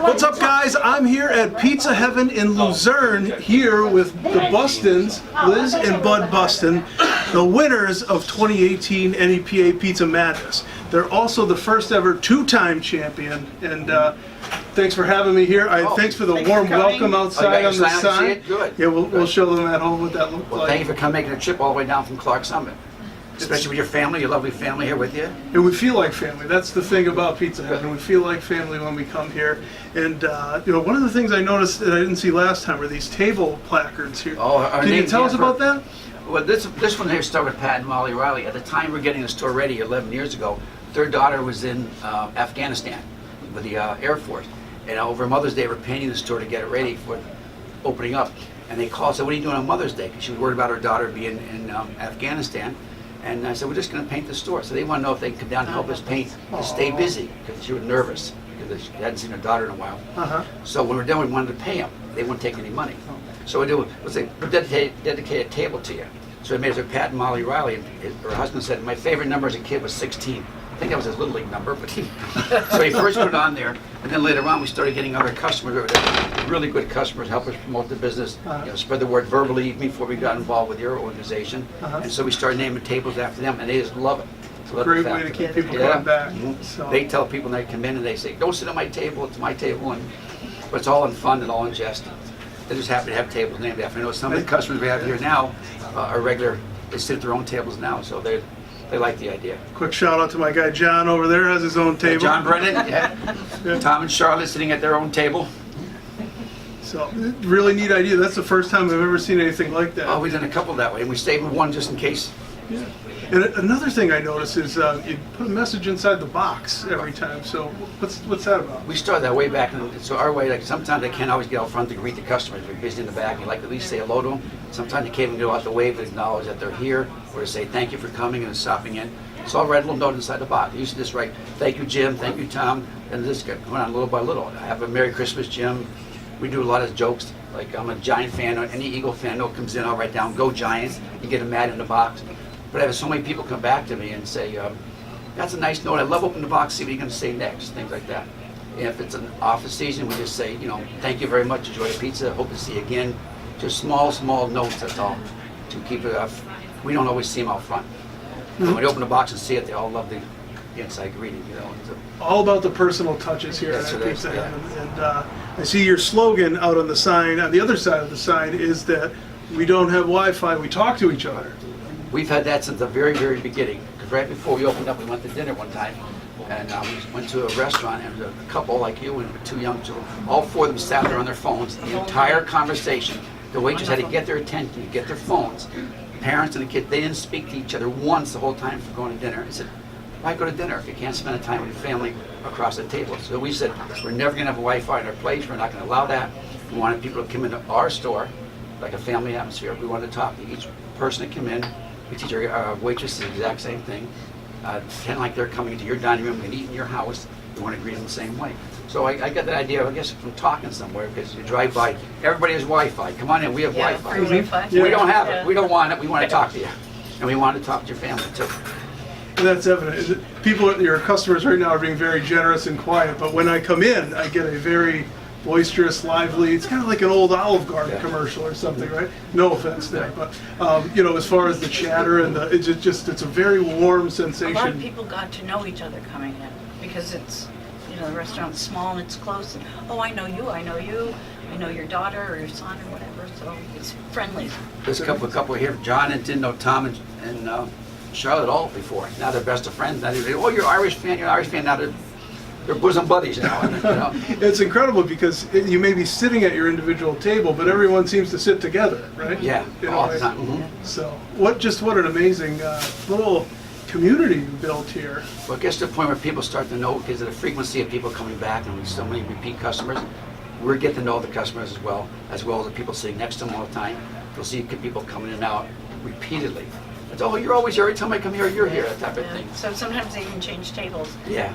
What's up, guys? I'm here at Pizza Heaven in Luzerne, here with the Bustins, Liz and Bud Bustin, the winners of 2018 NEPA Pizza Madness. They're also the first ever two-time champion, and thanks for having me here. Thanks for the warm welcome outside on the sign. Good. Yeah, we'll show them at home what that looks like. Thank you for coming, making a trip all the way down from Clark Summit. Especially with your family, your lovely family here with you. And we feel like family. That's the thing about Pizza Heaven. We feel like family when we come here. And one of the things I noticed that I didn't see last time were these table placards here. Oh, can you tell us about that? Well, this one here started with Pat and Molly Riley. At the time we were getting the store ready 11 years ago, their daughter was in Afghanistan with the Air Force. And over Mother's Day, we're painting the store to get it ready for opening up. And they called and said, "What are you doing on Mother's Day?" Because she was worried about her daughter being in Afghanistan. And I said, "We're just going to paint the store." So they want to know if they can come down and help us paint to stay busy, because she was nervous because she hadn't seen her daughter in a while. So when we're done, we wanted to pay them. They wouldn't take any money. So we do. Let's say we dedicate a table to you. So I made it for Pat and Molly Riley. And her husband said, "My favorite number as a kid was 16." I think that was his little league number, but so he first put it on there, and then later on we started getting other customers, really good customers, help us promote the business, spread the word verbally before we got involved with your organization, and so we started naming tables after them, and they just love it. So great way to keep people coming back. So. They tell people when they come in and they say, "Don't sit at my table, it's my table," but it's all in fun and all in jest. They're just happy to have tables named after. I know some of the customers we have here now are regular. They sit at their own tables now, so they like the idea. Quick shout out to my guy John over there, has his own table. John Brennan, yeah. Tom and Charlotte sitting at their own table. So, really neat idea. That's the first time I've ever seen anything like that. Oh, we've done a couple that way, and we stayed with one just in case. Yeah. And another thing I noticed is you put a message inside the box every time. So what's that about? We started that way back, so our way, like sometimes I can't always get out front to greet the customers. We're busy in the back. You like to at least say hello to them. Sometimes you can't even go out the wave to acknowledge that they're here, or to say thank you for coming and stopping in. So I'll write a little note inside the box. I used to just write, "Thank you, Jim. Thank you, Tom." And this went on little by little. I have a Merry Christmas, Jim. We do a lot of jokes. Like I'm a Giant fan, or any Eagle fan that comes in, I'll write down, "Go Giants." You get them mad in the box. But I have so many people come back to me and say, "That's a nice note. I love opening the box, see what you're going to say next," things like that. And if it's an office season, we just say, "Thank you very much. Enjoy the pizza. Hope to see you again." Just small notes, that's all, to keep it up. We don't always see them out front. When we open the box and see it, they all love the inside greeting, So. All about the personal touches here at Pizza Heaven. And I see your slogan out on the sign. On the other side of the sign is that we don't have Wi-Fi, we talk to each other. We've had that since the very, very beginning. Because right before we opened up, we went to dinner one time, and we went to a restaurant, and a couple like you and two young children, all four of them sat there on their phones. The entire conversation, the waitress had to get their attention, get their phones. Parents and the kid, they didn't speak to each other once the whole time for going to dinner. I said, "Why go to dinner if you can't spend a time with your family across the table?" So we said, we're never going to have Wi-Fi in our place. We're not going to allow that. We wanted people to come into our store, like a family atmosphere. We wanted to talk to each person that came in. We teach our waitresses the exact same thing. Pretend like they're coming into your dining room and eat in your house. We want to greet them the same way. So I got that idea, I guess, from talking somewhere, because you drive by, everybody has Wi-Fi. Come on in, we have Wi-Fi. Wi-Fi. We don't have it. We don't want it. We want to talk to you. And we want to talk to your family, too. And that's evident. People, your customers right now are being very generous and quiet, but when I come in, I get a very boisterous, lively, it's kind of like an old Olive Garden commercial or something, right? No offense there, but as far as the chatter and it's a very warm sensation. A lot of people got to know each other coming in, because it's, the restaurant's small and it's close, and, "Oh, I know you, I know your daughter or your son or whatever," so it's friendly. There's a couple here, John and didn't know Tom and Charlotte all before. Now they're best of friends. Now they say, "Oh, you're Irish fan, Now they're bosom buddies now. It's incredible, because you may be sitting at your individual table, but everyone seems to sit together, right? Yeah, all the time. Mm-hmm. So what an amazing little community you built here. Well, it gets to the point where people start to know, because of the frequency of people coming back and so many repeat customers. We're getting to know the customers as well as the people sitting next to them all the time. You'll see people coming in and out repeatedly. It's, "Oh, you're always here. Every time I come here, you're here," that type of thing. So sometimes they even change tables. Yeah.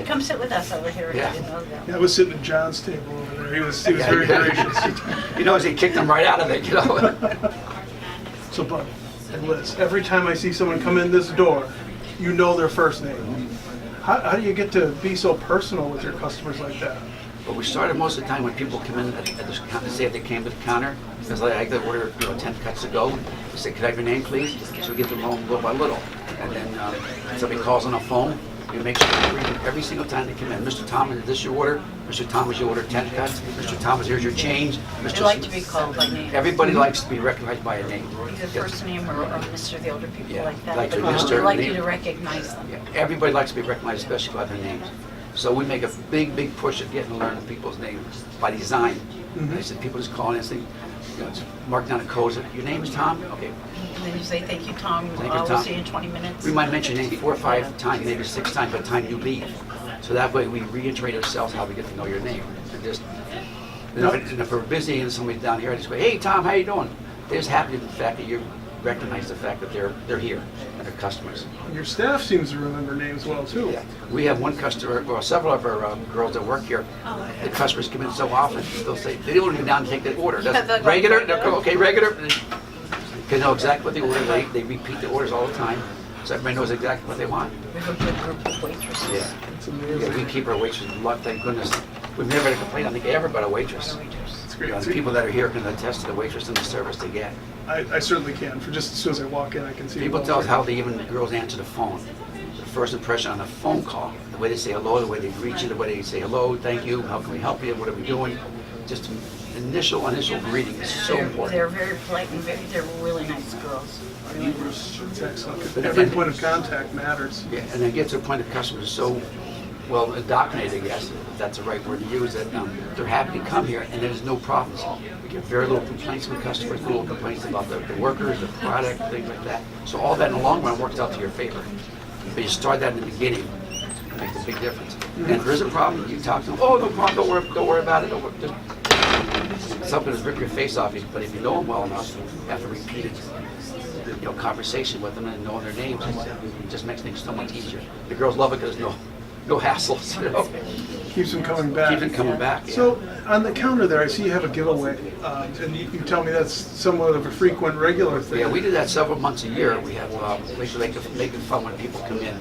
Come sit with us over here. Yeah. I was sitting at John's table over there. He was very gracious. He kicked them right out of it, So, Bud and Liz, every time I see someone come in this door, you know their first name. How do you get to be so personal with your customers like that? But we started most of the time when people come in at the counter, say if they came to the counter, because like I order 10 cuts to go. We say, could I have your name, please? So we get them home little by little. And then somebody calls on a phone. We make sure we read them every single time they come in. Mr. Thomas, is this your order? Mr. Thomas, you ordered 10 cuts. Mr. Thomas, here's your change. They like to be called by name. Everybody likes to be recognized by a name. Either first name or Mr. The older people Yeah, like that. like But Mr. they like name. you to recognize them. Yeah, everybody likes to be recognized, especially by their names. So we make a big, big push at getting to learn people's names by design. I said, people just call in and say, it's mark down a code. Your name is Tom? Okay. And then you say, thank you, Tom. Thank you, We'll Tom. see you in 20 minutes. We might mention your name 4 or 5 times, maybe 6 times by the time you leave. So that way we reiterate ourselves how we get to know your name. And just, and if we're busy and somebody's down here, I just go, hey, Tom, how you doing? They're just happy with the fact that you recognize the fact that they're here and they're customers. Your staff seems to remember names well too. Yeah. We have one customer, well, several of our girls that work here, the customers come in so often, they'll say, they don't even go down and take the order. Yeah, That's they'll go, regular? regular. They'll go, okay, regular. They know exactly what they order. They repeat the orders all the time, so everybody knows exactly what they want. We have a good group of waitresses. Yeah. It's amazing. Yeah, we keep our waitresses, thank goodness. We've never had a complaint, I think, ever about a waitress. It's You great. know, the people that are here can attest to the waitress and the service they get. I certainly can. For just as soon as I walk in, I can see. People them tell all us how they even girls answer the phone. The first impression on a phone call, the way they say hello, the way they greet you, the way they say hello, thank you, how can we help you, what are we doing? Just initial greeting is so important. They're very polite and they're really nice girls. Really. It's excellent. Every point of contact matters. Yeah, and it gets to a point that customers are so well indoctrinated, I guess, if that's the right word to use, that they're happy to come here and there's no problems. We get very little complaints from customers, little complaints about the workers, the product, things like that. So all that in the long run works out to your favor. But you start that in the beginning, it makes a big difference. And if there is a problem, you talk to them, oh, no problem, don't worry about it. Something that's rip your face off you, but if you know them well enough, you have to repeat it. Conversation with them and knowing their names, it just makes things so much easier. The girls love it because there's no hassles, Keeps them coming back. Keep them coming back. Yeah. So on the counter there, I see you have a giveaway, and you tell me that's somewhat of a frequent, regular thing. Yeah, we do that several months a year. We have making fun when people come in.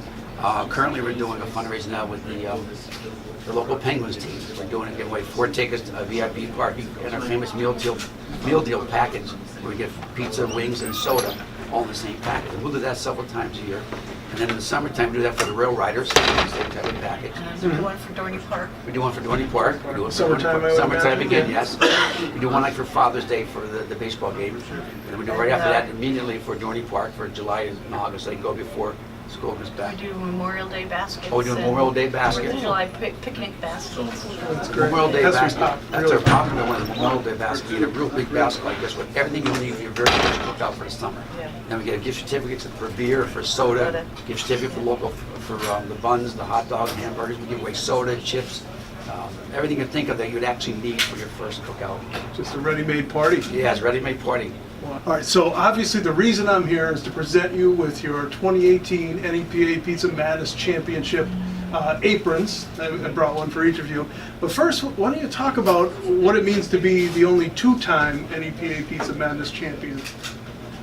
Currently, we're doing a fundraiser now with the local Penguins team. We're doing a giveaway 4 tickets to a VIP party and our famous meal deal package, where we get pizza, wings, and soda all in the same package. And we'll do that several times a year. And then in the summertime, we do that for the rail riders, same type of package. We do one for Dorney Park. We do one for Dorney Park. We do one for Summertime, Dorney I would Park. Summertime imagine, again, yes. We do one like for Father's Day for the baseball game. And we do right after that immediately for Dorney Park for July and August. They go before school goes back. We do Memorial Day baskets. Oh, we do a Memorial Day basket. 4th of July picnic baskets. That's great. Memorial Day That's what's basket. pop, That's really our popular one, the Memorial Day basket. You get a real big basket like this with everything you need for your very first cookout for the summer. Yeah. Then we get a gift certificates for beer, for soda, gift certificate for local, for the buns, the hot dogs, hamburgers. We give away soda, chips, everything you can think of that you'd actually need for your first cookout. Just a ready-made party. Yeah, it's ready-made party. All right, so obviously the reason I'm here is to present you with your 2018 NEPA Pizza Madness Championship aprons. I brought one for each of you. But first, why don't you talk about what it means to be the only 2-time NEPA Pizza Madness champion?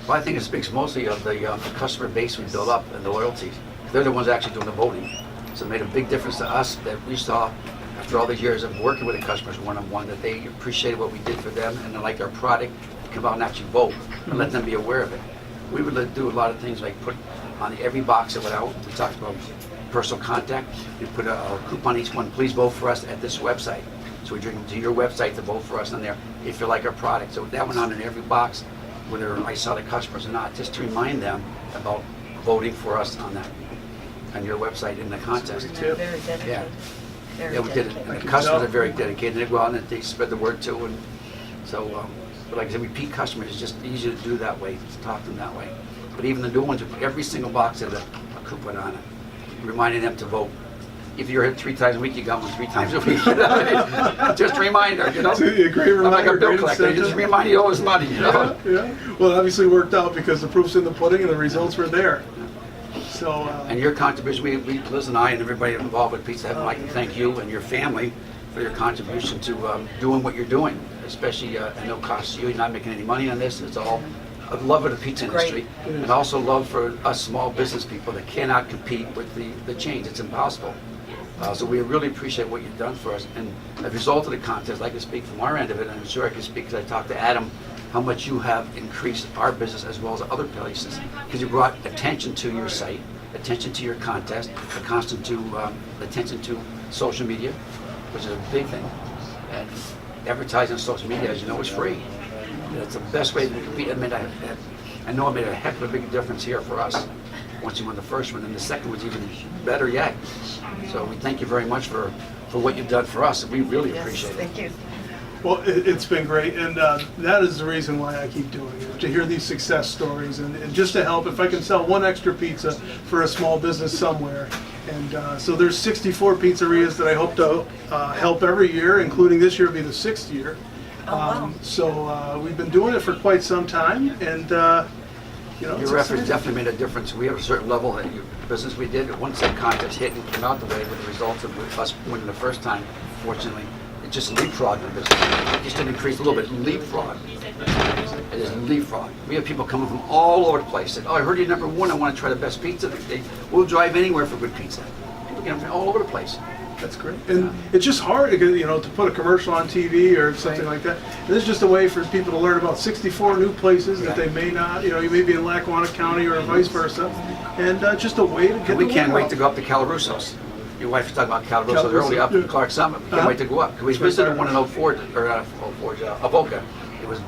Well, I think it speaks mostly of the customer base we built up and the loyalty. They're the ones actually doing the voting. So it made a big difference to us that we saw, after all these years of working with the customers one-on-one, that they appreciated what we did for them and they liked our product, come out and actually vote and let them be aware of it. We would do a lot of things like put on every box that went out, we talked about personal contact, we put a coupon on each one, please vote for us at this website. So we bring them to your website to vote for us on there if you like our product. So that went on in every box, whether I saw the customers or not, just to remind them about voting for us on that, on your website in the contest. They're very dedicated. Yeah. Very Yeah, we did it. dedicated. And the customers are very dedicated. They go out and they spread the word too. And so, but like I said, repeat customers, it's just easier to do that way, to talk to them that way. But even the new ones, every single box has a coupon on it, reminding them to vote. If you're here 3 times a week, you got one 3 times a week. Just a reminder, you know? It's a great reminder, I'm like a bill great collector, incentive. just remind you all his money, you know? Yeah. Well, it obviously worked out because the proof's in the pudding and the results were there. So, And your contribution, Liz and I and everybody involved with Pizza Hut, I'd like to thank you and your family for your contribution to doing what you're doing, especially at no cost to you. You're not making any money on this. It's all love of the pizza Great. industry, and also love for us small business people that cannot compete with the chains. It's impossible. So we really appreciate what you've done for us. And as a result of the contest, I can speak from our end of it, and I'm sure I can speak because I talked to Adam, how much you have increased our business as well as other places, because you brought attention to your site, attention to your contest, attention to social media, which is a big thing. And advertising on social media, as you know, is free. It's the best way to compete. I know it made a heck of a big difference here for us once you won the first one, and the second was even better yet. So we thank you very much for what you've done for us. We really appreciate it. Thank you. Well, it's been great, and that is the reason why I keep doing it, to hear these success stories, and just to help, if I can sell one extra pizza for a small business somewhere. And so there's 64 pizzerias that I hope to help every year, including this year will be the 6th year. Oh, wow. So we've been doing it for quite some time, and you know, it's Your efforts exciting. definitely made a difference. We have a certain level in your business we did. Once that contest hit and came out the way with the results of us winning the first time, fortunately, it just leapfrogged the business. It just didn't increase a little bit, leapfrog. It is leapfrog. We have people coming from all over the place. Said, "Oh, I heard you're number one. I want to try the best pizza." We'll drive anywhere for good pizza. People get from all over the place. That's great. And it's just hard, you know, to put a commercial on TV or something like that. This is just a way for people to learn about 64 new places that they may not, you know, you may be in Lackawanna County or vice versa. And just a way to get And we the can't word wait out. to go up to Calarusos. Your wife was talking about Calarusos Calarusos, earlier up yeah. in Clark Summit. We can't Uh-huh. wait to go up. We It's right visited there. one in Oak Forge, or not Oak Forge, Avoca. It was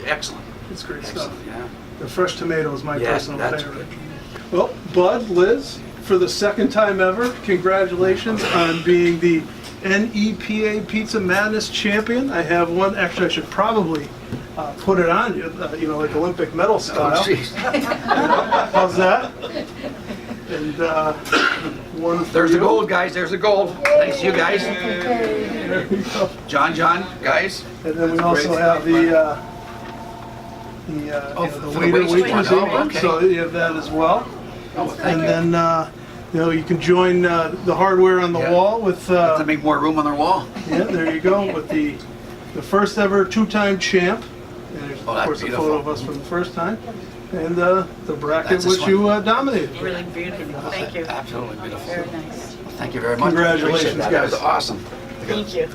excellent. It's great Excellent, stuff. yeah. The fresh tomato is my Yeah, personal that's favorite. Well, Bud, Liz, for the second time ever, congratulations on being the NEPA Pizza Madness Champion. I have one, actually I should probably put it on you, you know, like Olympic medal style. Oh, jeez. How's that? And one for There's the you. gold, guys. There's the gold. Thanks to you guys. There you go. John, guys. And then we also have the you know, for the the waiter waitress waitress one. Oh, apron, okay. so you have that as well. Oh, thank And you. then you know, you can join the hardware on the Yeah. wall with To make more room on their wall. yeah, there you go, with the first ever two-time champ. And there's Oh, of that's course a beautiful. photo of us from the first time. And the bracket That's this which you dominated. Really beautiful. Thank you. Absolutely beautiful. Very nice. Thank you very much. Congratulations, Appreciate that. That was guys. awesome. Thank you.